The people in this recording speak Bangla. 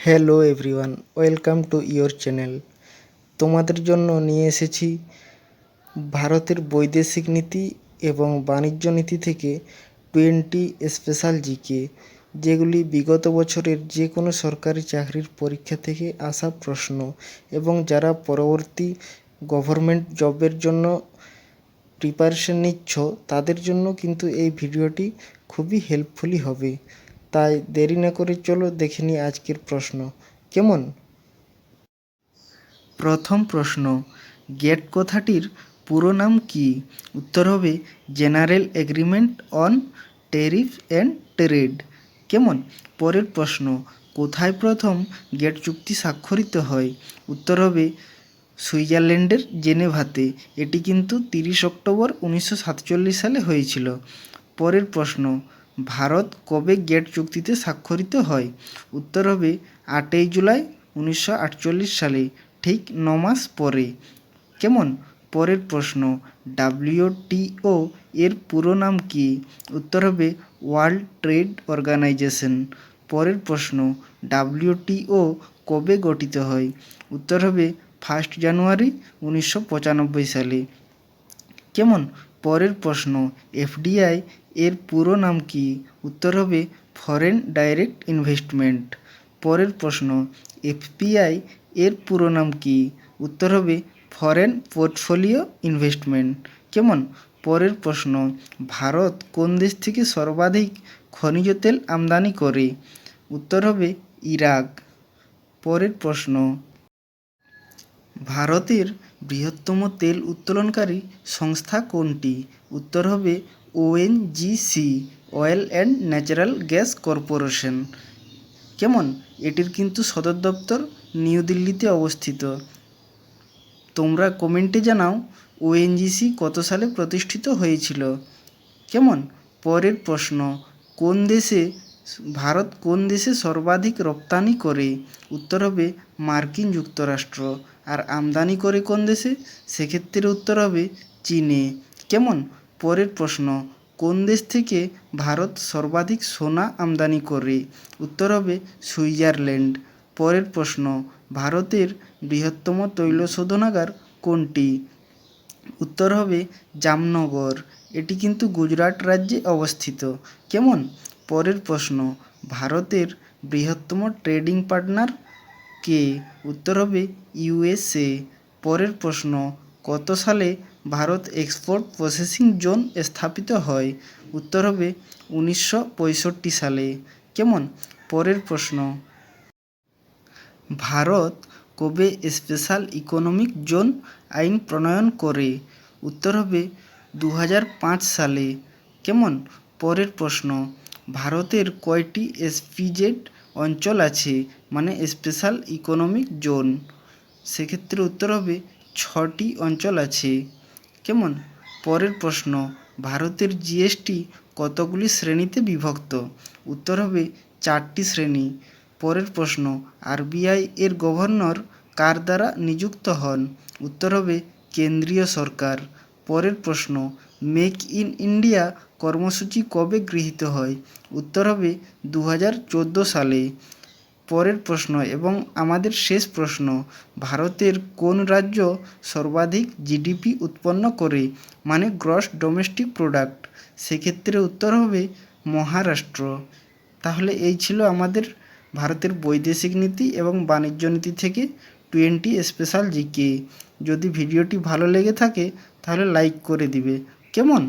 Hello everyone, welcome to your channel. তোমাদের জন্য নিয়ে এসেছি ভারতের বৈদেশিক নীতি এবং বাণিজ্য নীতি থেকে 20 স্পেশাল জিকে, যেগুলি বিগত বছরের যে কোনো সরকারি চাকরির পরীক্ষা থেকে আসা প্রশ্ন এবং যারা পরবর্তী গভর্নমেন্ট জবের জন্য প্রিপারেশন নিচ্ছ তাদের জন্য কিন্তু এই ভিডিওটি খুবই হেল্পফুলি হবে। তাই দেরি না করে চলো দেখে নিই আজকের প্রশ্ন। কেমন? প্রথম প্রশ্ন, গেট কথাটির পুরো নাম কি? উত্তর হবে general agreement on tariff and trade. কেমন? পরের প্রশ্ন, কোথায় প্রথম গেট চুক্তি স্বাক্ষরিত হয়? উত্তর হবে সুইজারল্যান্ডের জেনেভাতে। এটি কিন্তু 30 অক্টোবর 1947 সালে হয়েছিল। পরের প্রশ্ন, ভারত কবে গেট চুক্তিতে স্বাক্ষরিত হয়? উত্তর হবে 8 জুলাই 1948 সালে, ঠিক 9 মাস পরে। কেমন? পরের প্রশ্ন, WTO এর পুরো নাম কি? উত্তর হবে ওয়ার্ল্ড ট্রেড অর্গানাইজেশন। পরের প্রশ্ন, WTO কবে গঠিত হয়? উত্তর হবে 1 জানুয়ারি 1995 সালে। কেমন? পরের প্রশ্ন, FDI এর পুরো নাম কি? উত্তর হবে ফরেন ডাইরেক্ট ইনভেস্টমেন্ট। পরের প্রশ্ন, FPI এর পুরো নাম কি? উত্তর হবে ফরেন পোর্টফোলিও ইনভেস্টমেন্ট। কেমন? পরের প্রশ্ন, ভারত কোন দেশ থেকে সর্বাধিক খনিজ তেল আমদানি করে? উত্তর হবে ইরাক। পরের প্রশ্ন, ভারতের বৃহত্তম তেল উত্তোলনকারী সংস্থা কোনটি? উত্তর হবে ONGC, oil and natural gas corporation. কেমন? এটির কিন্তু সদর দপ্তর নিউ দিল্লিতে অবস্থিত। তোমরা কমেন্টে জানাও ONGC কত সালে প্রতিষ্ঠিত হয়েছিল। কেমন? পরের প্রশ্ন, ভারত কোন দেশে সর্বাধিক রপ্তানি করে? উত্তর হবে মার্কিন যুক্তরাষ্ট্র। আর আমদানি করে কোন দেশে? সেক্ষেত্রে উত্তর হবে চীনে। কেমন? পরের প্রশ্ন, কোন দেশ থেকে ভারত সর্বাধিক সোনা আমদানি করে? উত্তর হবে সুইজারল্যান্ড। পরের প্রশ্ন, ভারতের বৃহত্তম তৈল শোধনাগার কোনটি? উত্তর হবে জামনগর। এটি কিন্তু গুজরাট রাজ্যে অবস্থিত। কেমন? পরের প্রশ্ন, ভারতের বৃহত্তম ট্রেডিং পার্টনার কে? উত্তর হবে USA। পরের প্রশ্ন, কত সালে ভারত এক্সপোর্ট প্রসেসিং জোন স্থাপিত হয়? উত্তর হবে 1965 সালে। কেমন? পরের প্রশ্ন, ভারত কবে স্পেশাল ইকোনমিক জোন আইন প্রণয়ন করে? উত্তর হবে 2005 সালে। কেমন? পরের প্রশ্ন, ভারতের কয়টি SPZ অঞ্চল আছে, মানে স্পেশাল ইকোনমিক জোন? সেক্ষেত্রে উত্তর হবে 6টি অঞ্চল আছে। কেমন? পরের প্রশ্ন, ভারতের GST কতগুলি শ্রেণীতে বিভক্ত? উত্তর হবে 4টি শ্রেণী। পরের প্রশ্ন, RBI এর গভর্নর কার দ্বারা নিযুক্ত হন? উত্তর হবে কেন্দ্রীয় সরকার। পরের প্রশ্ন, মেক ইন ইন্ডিয়া কর্মসূচি কবে গৃহীত হয়? উত্তর হবে 2014 সালে। পরের প্রশ্ন এবং আমাদের শেষ প্রশ্ন, ভারতের কোন রাজ্য সর্বাধিক GDP উৎপন্ন করে, মানে গ্রস ডোমেস্টিক প্রোডাক্ট? সেক্ষেত্রে উত্তর হবে মহারাষ্ট্র। তাহলে এই ছিল আমাদের ভারতের বৈদেশিক নীতি এবং বাণিজ্য নীতি থেকে 20 স্পেশাল জিকে। যদি ভিডিওটি ভালো লেগে থাকে তাহলে লাইক করে দিবে। কেমন?